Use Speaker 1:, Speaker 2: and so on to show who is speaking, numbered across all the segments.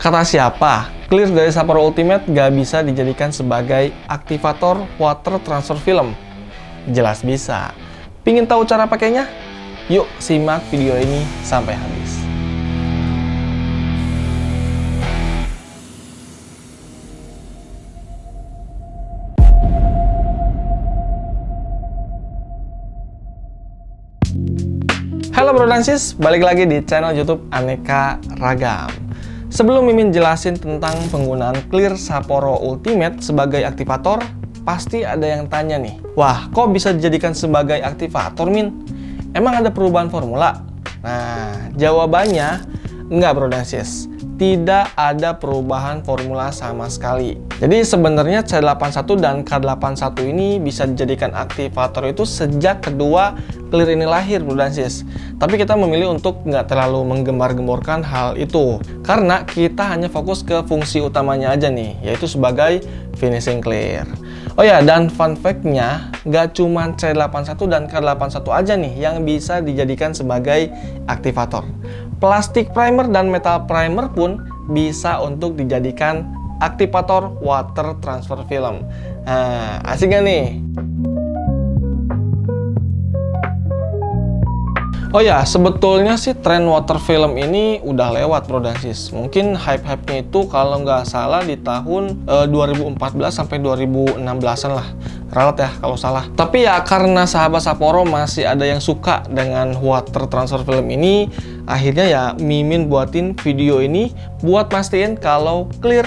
Speaker 1: Kata siapa? Clear dari Sapporo Ultimate gak bisa dijadikan sebagai aktivator water transfer film? Jelas bisa. Pingin tahu cara pakainya? Yuk simak video ini sampai habis. Halo bro dan sis, balik lagi di channel YouTube Aneka Ragam. Sebelum Mimin jelasin tentang penggunaan Clear Sapporo Ultimate sebagai aktivator, pasti ada yang tanya nih, wah kok bisa dijadikan sebagai aktivator Min? Emang ada perubahan formula? Nah, jawabannya enggak bro dan sis. Tidak ada perubahan formula sama sekali. Jadi sebenarnya C81 dan K81 ini bisa dijadikan aktivator itu sejak kedua Clear ini lahir bro dan sis. Tapi kita memilih untuk nggak terlalu menggembar-gemborkan hal itu. Karena kita hanya fokus ke fungsi utamanya aja nih, yaitu sebagai finishing clear. Oh ya, dan fun fact-nya, nggak cuma C81 dan K81 aja nih yang bisa dijadikan sebagai aktivator. Plastik primer dan metal primer pun bisa untuk dijadikan aktivator water transfer film. Nah, asik gak nih? Oh ya, sebetulnya sih tren water film ini udah lewat bro dan sis. Mungkin hype-hype-nya itu kalau nggak salah di tahun 2014 sampai 2016an lah. Ralat ya kalau salah. Tapi ya karena sahabat Sapporo masih ada yang suka dengan water transfer film ini, akhirnya ya Mimin buatin video ini buat pastiin kalau clear,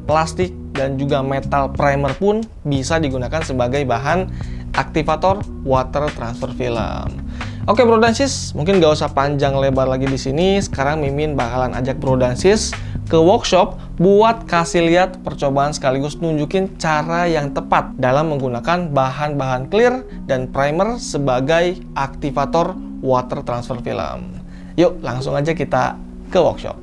Speaker 1: plastik, dan juga metal primer pun bisa digunakan sebagai bahan aktivator water transfer film. Oke bro dan sis, mungkin gak usah panjang lebar lagi di sini. Sekarang Mimin bakalan ajak bro dan sis ke workshop buat kasih lihat percobaan sekaligus nunjukin cara yang tepat dalam menggunakan bahan-bahan clear dan primer sebagai aktivator water transfer film. Yuk langsung aja kita ke workshop.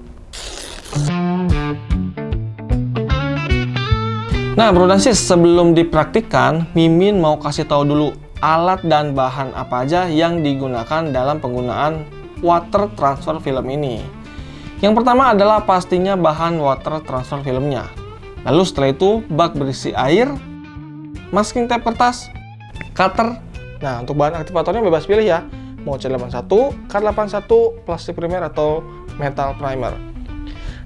Speaker 1: Nah bro dan sis, sebelum dipraktikkan, Mimin mau kasih tahu dulu alat dan bahan apa aja yang digunakan dalam penggunaan water transfer film ini. Yang pertama adalah pastinya bahan water transfer filmnya. Lalu setelah itu bak berisi air, masking tape kertas, cutter. Nah untuk bahan aktivatornya bebas pilih ya, mau C81, K81, plastik primer atau metal primer.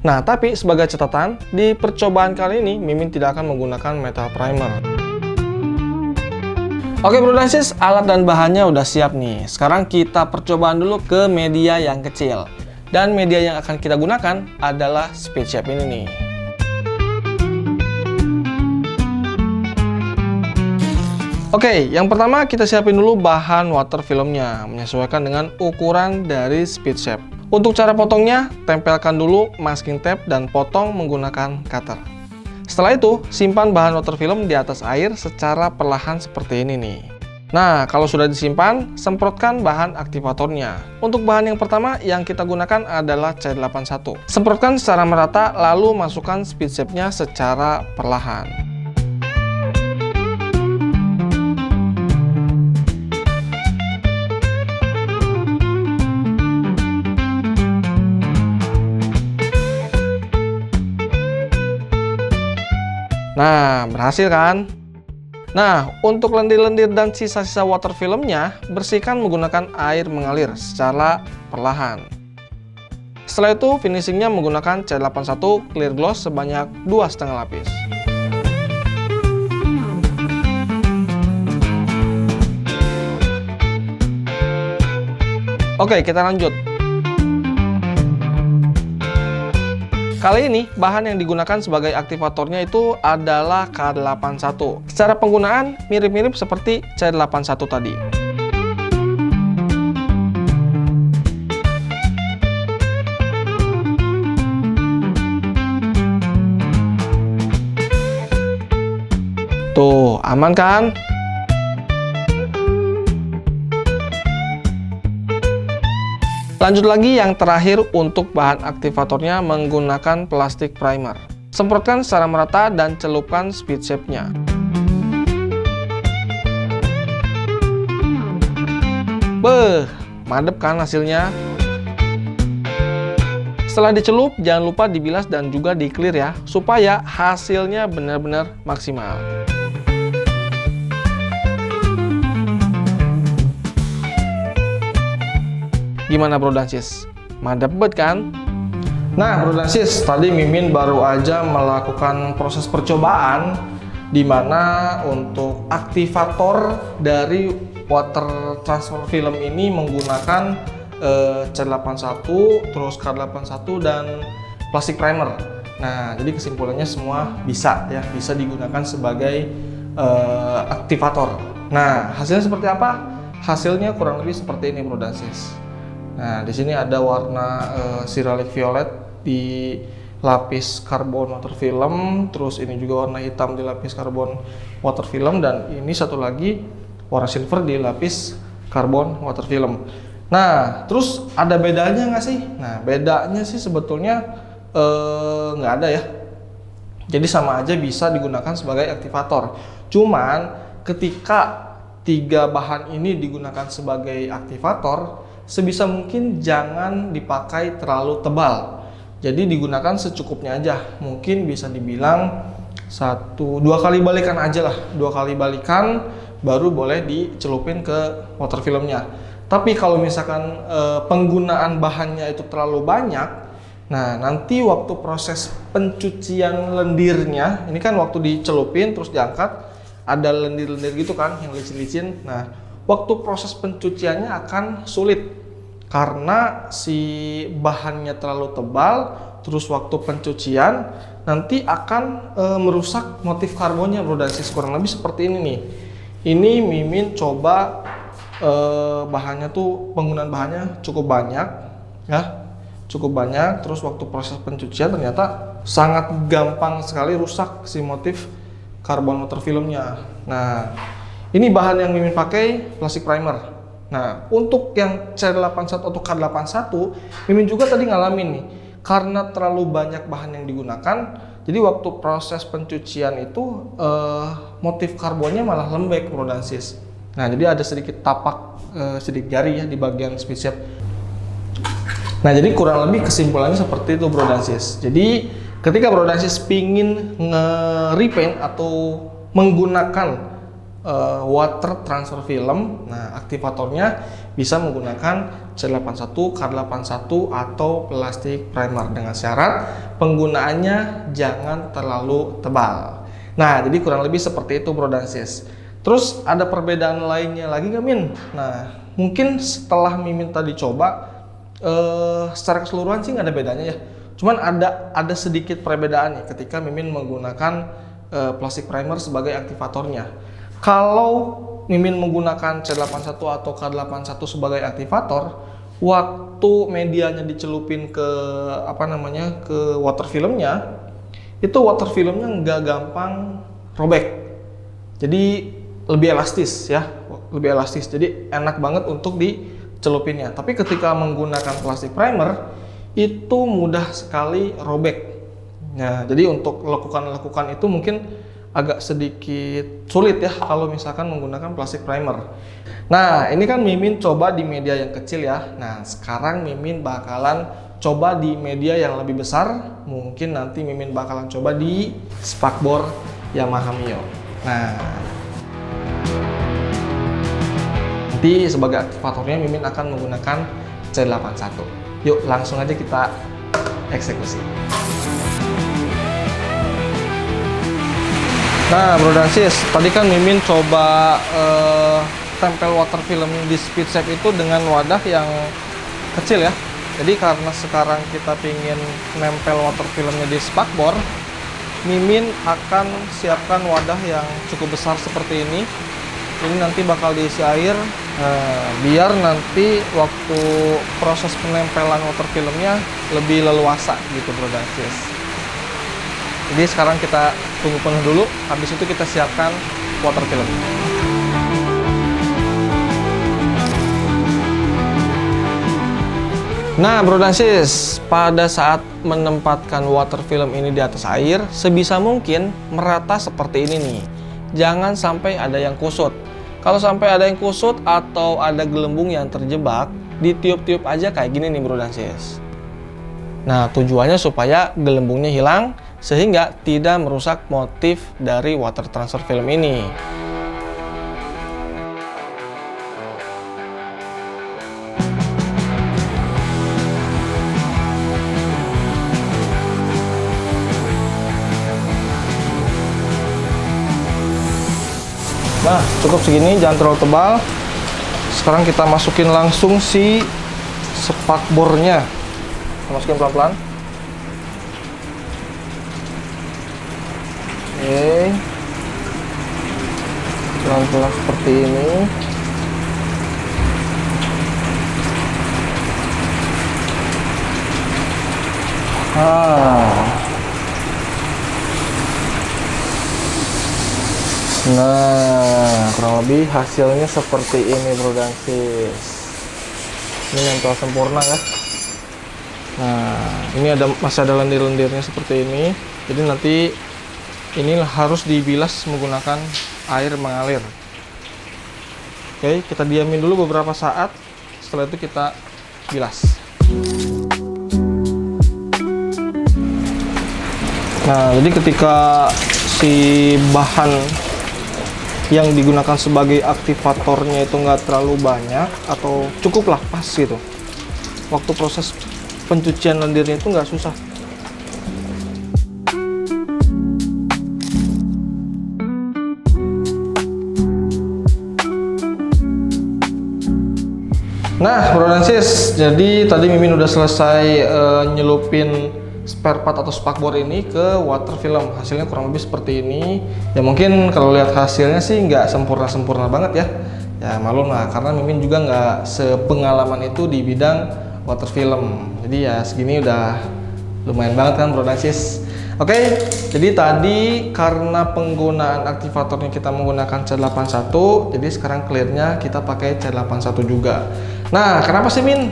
Speaker 1: Nah tapi sebagai catatan, di percobaan kali ini Mimin tidak akan menggunakan metal primer. Oke bro dan sis, alat dan bahannya udah siap nih. Sekarang kita percobaan dulu ke media yang kecil. Dan media yang akan kita gunakan adalah speed shape ini nih. Oke, yang pertama kita siapin dulu bahan water filmnya, menyesuaikan dengan ukuran dari speed shape. Untuk cara potongnya, tempelkan dulu masking tape dan potong menggunakan cutter. Setelah itu, simpan bahan water film di atas air secara perlahan seperti ini nih. Nah, kalau sudah disimpan, semprotkan bahan aktivatornya. Untuk bahan yang pertama yang kita gunakan adalah C81. Semprotkan secara merata, lalu masukkan speed shape-nya secara perlahan. Nah, berhasil kan? Nah, untuk lendir-lendir dan sisa-sisa water filmnya, bersihkan menggunakan air mengalir secara perlahan. Setelah itu, finishingnya menggunakan C81 Clear Gloss sebanyak 2,5 lapis. Oke, kita lanjut. Kali ini, bahan yang digunakan sebagai aktivatornya itu adalah K81. Secara penggunaan, mirip-mirip seperti C81 tadi. Tuh, aman kan? Lanjut lagi yang terakhir untuk bahan aktivatornya menggunakan plastik primer. Semprotkan secara merata dan celupkan speed shape-nya. Beuh, mantep kan hasilnya? Setelah dicelup, jangan lupa dibilas dan juga di clear ya, supaya hasilnya benar-benar maksimal. Gimana bro dan sis? Mantap banget kan? Nah bro dan sis, tadi Mimin baru aja melakukan proses percobaan di mana untuk aktivator dari water transfer film ini menggunakan C81, terus K81 dan plastik primer. Nah, jadi kesimpulannya semua bisa ya, bisa digunakan sebagai aktivator. Nah, hasilnya seperti apa? Hasilnya kurang lebih seperti ini bro dan sis. Nah, di sini ada warna Ceramic Violet di lapis karbon water film, terus ini juga warna hitam di lapis karbon water film, dan ini satu lagi warna silver di lapis karbon water film. Nah, terus ada bedanya nggak sih? Nah, bedanya sih sebetulnya nggak ada ya. Jadi sama aja bisa digunakan sebagai aktivator. Cuman ketika tiga bahan ini digunakan sebagai aktivator, sebisa mungkin jangan dipakai terlalu tebal. Jadi digunakan secukupnya aja. Mungkin bisa dibilang 1-2 kali balikan aja lah. 2 kali balikan baru boleh dicelupin ke water filmnya. Tapi kalau misalkan penggunaan bahannya itu terlalu banyak, nah nanti waktu proses pencucian lendirnya, ini kan waktu dicelupin terus diangkat, ada lendir-lendir gitu kan yang licin-licin. Nah, waktu proses pencuciannya akan sulit karena si bahannya terlalu tebal, terus waktu pencucian nanti akan merusak motif karbonnya bro dan sis. Kurang lebih seperti ini nih. Ini Mimin coba bahannya tuh, penggunaan bahannya cukup banyak ya, cukup banyak. Terus waktu proses pencucian ternyata sangat gampang sekali rusak si motif karbon water filmnya. Nah, ini bahan yang Mimin pakai plastik primer. Nah, untuk yang C81 atau K81, Mimin juga tadi ngalamin nih, karena terlalu banyak bahan yang digunakan, jadi waktu proses pencucian itu motif karbonnya malah lembek bro dan sis. Nah, jadi ada sedikit tapak sedikit jari ya di bagian speedset. Nah, jadi kurang lebih kesimpulannya seperti itu bro dan sis. Jadi ketika bro dan sis pingin nge-repaint atau menggunakan water transfer film, nah aktivatornya bisa menggunakan C81, K81 atau plastik primer dengan syarat penggunaannya jangan terlalu tebal. Nah, jadi kurang lebih seperti itu bro dan sis. Terus ada perbedaan lainnya lagi nggak Min? Nah, mungkin setelah Mimin tadi coba, secara keseluruhan sih nggak ada bedanya ya. Cuman ada sedikit perbedaannya ketika Mimin menggunakan plastik primer sebagai aktivatornya. Kalau Mimin menggunakan C81 atau K81 sebagai aktivator, waktu medianya dicelupin ke ke water filmnya, itu water filmnya nggak gampang robek. Jadi lebih elastis ya, lebih elastis. Jadi enak banget untuk dicelupinnya. Tapi ketika menggunakan plastik primer, itu mudah sekali robek. Nah, jadi untuk lekukan-lekukan itu mungkin agak sedikit sulit ya kalau misalkan menggunakan plastik primer. Nah, ini kan Mimin coba di media yang kecil ya. Nah, sekarang Mimin bakalan coba di media yang lebih besar. Mungkin nanti Mimin bakalan coba di spakbor Yamaha Mio. Nah, nanti sebagai aktivatornya Mimin akan menggunakan C81. Yuk, langsung aja kita eksekusi. Nah bro dan sis, tadi kan Mimin coba tempel water film di speed shape itu dengan wadah yang kecil ya. Jadi karena sekarang kita pingin nempel water filmnya di spakbor, Mimin akan siapkan wadah yang cukup besar seperti ini. Ini nanti bakal diisi air, biar nanti waktu proses penempelan water filmnya lebih leluasa gitu bro dan sis. Jadi sekarang kita tunggu penuh dulu, habis itu kita siapkan water film. Nah bro dan sis, pada saat menempatkan water film ini di atas air, sebisa mungkin merata seperti ini nih. Jangan sampai ada yang kusut. Kalau sampai ada yang kusut atau ada gelembung yang terjebak, ditiup-tiup aja kayak gini nih bro dan sis. Nah, tujuannya supaya gelembungnya hilang sehingga tidak merusak motif dari water transfer film ini. Nah, cukup segini, jangan terlalu tebal. Sekarang kita masukin langsung si spakbornya. Kita masukin pelan-pelan. Oke. Pelan-pelan seperti ini. Nah, kurang lebih hasilnya seperti ini, bro dan sis. Ini nempel sempurna ya. Nah, ini masih ada lendir-lendirnya seperti ini. Jadi nanti ini harus dibilas menggunakan air mengalir. Oke, kita diamin dulu beberapa saat. Setelah itu kita bilas. Nah, jadi ketika si bahan yang digunakan sebagai aktivatornya itu nggak terlalu banyak atau cukuplah pas gitu, waktu proses pencucian lendirnya itu nggak susah. Nah, bro dan sis, jadi tadi Mimin udah selesai nyelupin spare part atau spakbor ini ke water film. Hasilnya kurang lebih seperti ini. Ya mungkin kalau lihat hasilnya sih nggak sempurna-sempurna banget ya. Ya malum lah, karena Mimin juga nggak sepengalaman itu di bidang water film. Jadi ya segini udah lumayan banget kan, bro dan sis. Oke, jadi tadi karena penggunaan aktivatornya kita menggunakan C81, jadi sekarang clearnya kita pakai C81 juga. Nah, kenapa sih Min?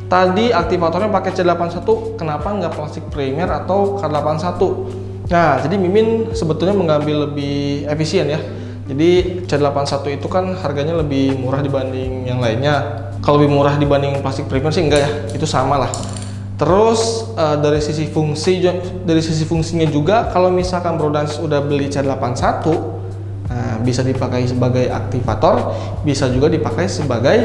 Speaker 1: Tadi aktivatornya pakai C81, kenapa nggak plastik primer atau K81? Nah, jadi Mimin sebetulnya mengambil lebih efisien ya. Jadi C81 itu kan harganya lebih murah dibanding yang lainnya. Kalau lebih murah dibanding plastik primer sih enggak ya, itu sama lah. Terus dari sisi fungsinya juga, kalau misalkan Bro Dans udah beli C81, nah, bisa dipakai sebagai aktivator, bisa juga dipakai sebagai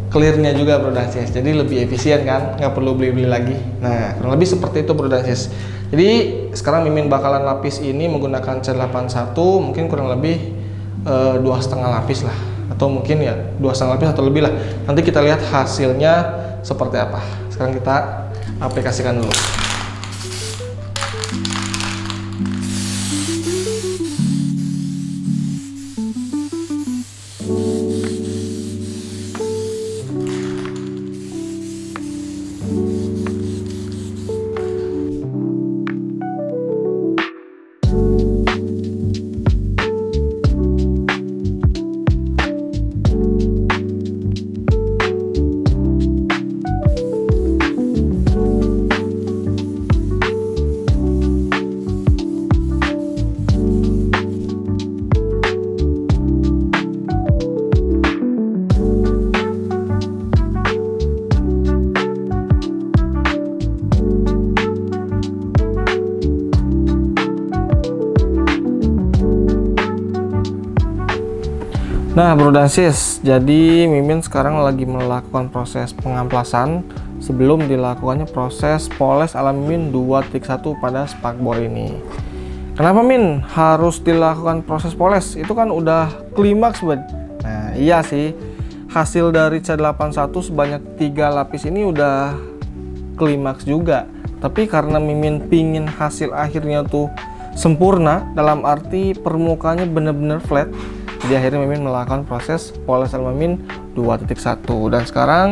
Speaker 1: clearnya juga, bro dan sis. Jadi lebih efisien kan, nggak perlu beli-beli lagi. Nah, kurang lebih seperti itu, bro dan sis. Jadi sekarang Mimin bakalan lapis ini menggunakan C81, mungkin kurang lebih 2,5 lapis lah, atau mungkin ya 2,5 lapis atau lebih lah. Nanti kita lihat hasilnya seperti apa. Sekarang kita aplikasikan dulu. Nah, bro dan sis, jadi Mimin sekarang lagi melakukan proses pengamplasan sebelum dilakukannya proses poles ala Mimin 2.1 pada spakbor ini. Kenapa Min harus dilakukan proses poles? Itu kan udah klimaks, bud. Nah, iya sih, hasil dari C81 sebanyak 3 lapis ini udah klimaks juga. Tapi karena Mimin pingin hasil akhirnya tuh sempurna, dalam arti permukaannya bener-bener flat, jadi akhirnya Mimin melakukan proses poles ala Mimin 2.1. Dan sekarang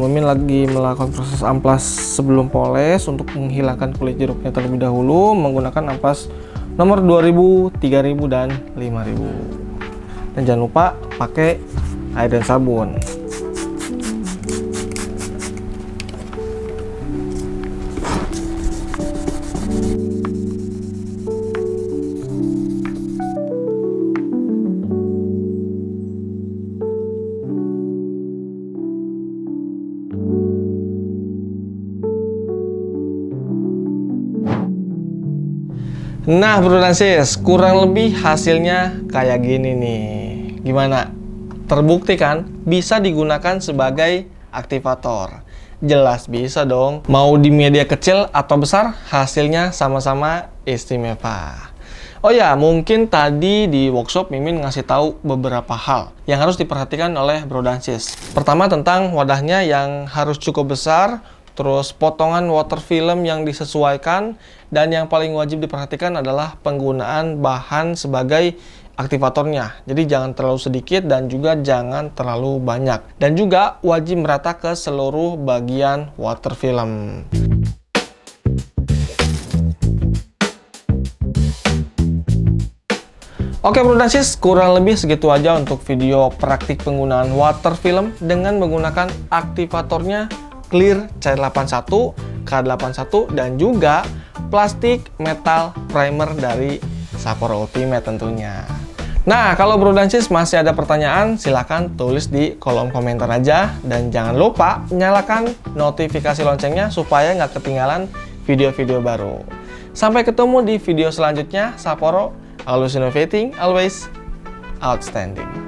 Speaker 1: Mimin lagi melakukan proses amplas sebelum poles untuk menghilangkan kulit jeruknya terlebih dahulu menggunakan amplas nomor 2000, 3000 dan 5000. Dan jangan lupa pakai air dan sabun. Nah bro dan sis, kurang lebih hasilnya kayak gini nih. Gimana? Terbukti kan bisa digunakan sebagai aktivator? Jelas bisa dong. Mau di media kecil atau besar, hasilnya sama-sama istimewa. Oh ya, mungkin tadi di workshop Mimin ngasih tahu beberapa hal yang harus diperhatikan oleh bro dan sis. Pertama tentang wadahnya yang harus cukup besar, terus potongan water film yang disesuaikan, dan yang paling wajib diperhatikan adalah penggunaan bahan sebagai aktivatornya. Jadi jangan terlalu sedikit dan juga jangan terlalu banyak. Dan juga wajib merata ke seluruh bagian water film. Oke bro dan sis, kurang lebih segitu aja untuk video praktik penggunaan water film dengan menggunakan aktivatornya Clear C81, K81, dan juga plastik metal primer dari Sapporo Ultimate tentunya. Nah, kalau bro dan sis masih ada pertanyaan, silahkan tulis di kolom komentar aja. Dan jangan lupa nyalakan notifikasi loncengnya supaya nggak ketinggalan video-video baru. Sampai ketemu di video selanjutnya. Sapporo, always innovating, always outstanding.